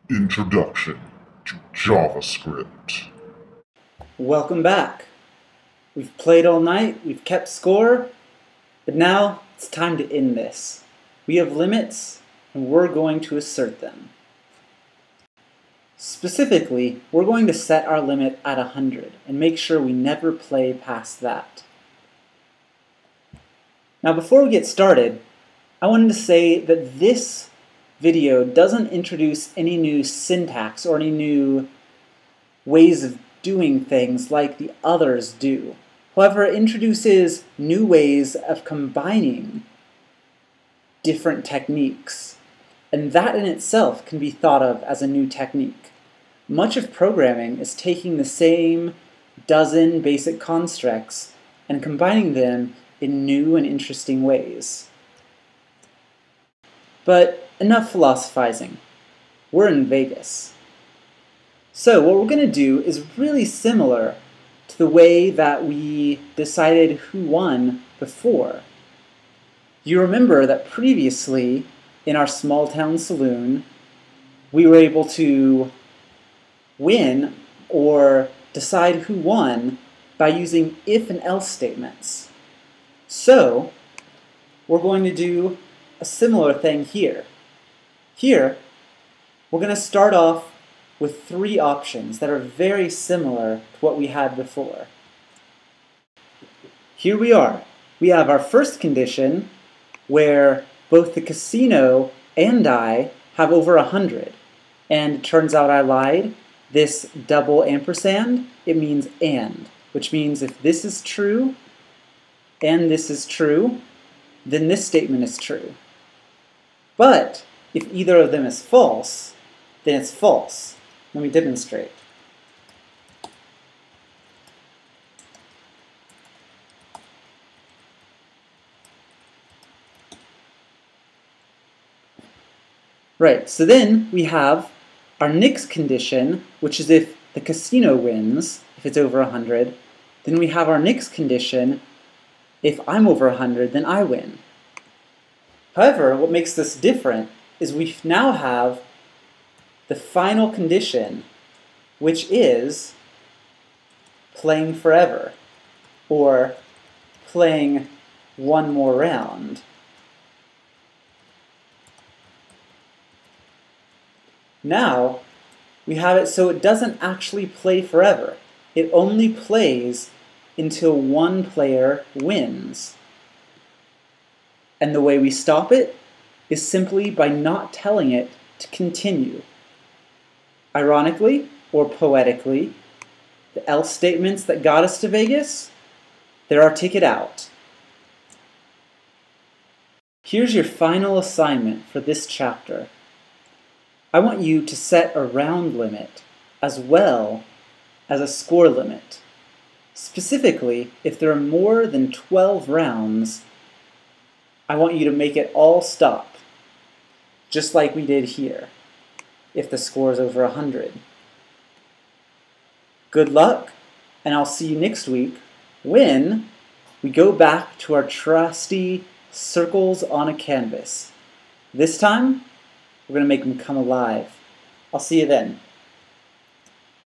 Introduction to JavaScript. Welcome back. We've played all night, we've kept score, but now it's time to end this. We have limits, and we're going to assert them. Specifically, we're going to set our limit at 100 and make sure we never play past that. Now before we get started, I wanted to say that this video doesn't introduce any new syntax or any new ways of doing things like the others do. However, it introduces new ways of combining different techniques, and that in itself can be thought of as a new technique. Much of programming is taking the same dozen basic constructs and combining them in new and interesting ways. But enough philosophizing. We're in Vegas. So what we're going to do is really similar to the way that we decided who won before. You remember that previously in our small town saloon, we were able to win or decide who won by using if and else statements. So we're going to do a similar thing here. Here, we're going to start off with three options that are very similar to what we had before. Here we are. We have our first condition where both the casino and I have over 100. And it turns out I lied. This double ampersand, it means and, which means if this is true and this is true, then this statement is true. But if either of them is false, then it's false. Let me demonstrate. Right, so then we have our next condition, which is if the casino wins, if it's over 100. Then we have our next condition, if I'm over 100, then I win. However, what makes this different is we now have the final condition, which is playing forever, or playing one more round. Now, we have it so it doesn't actually play forever. It only plays until one player wins. And the way we stop it is simply by not telling it to continue. Ironically, or poetically, the else statements that got us to Vegas, they're our ticket out. Here's your final assignment for this chapter. I want you to set a round limit as well as a score limit. Specifically, if there are more than 12 rounds, I want you to make it all stop, just like we did here, if the score is over 100. Good luck, and I'll see you next week when we go back to our trusty circles on a canvas. This time, we're going to make them come alive. I'll see you then.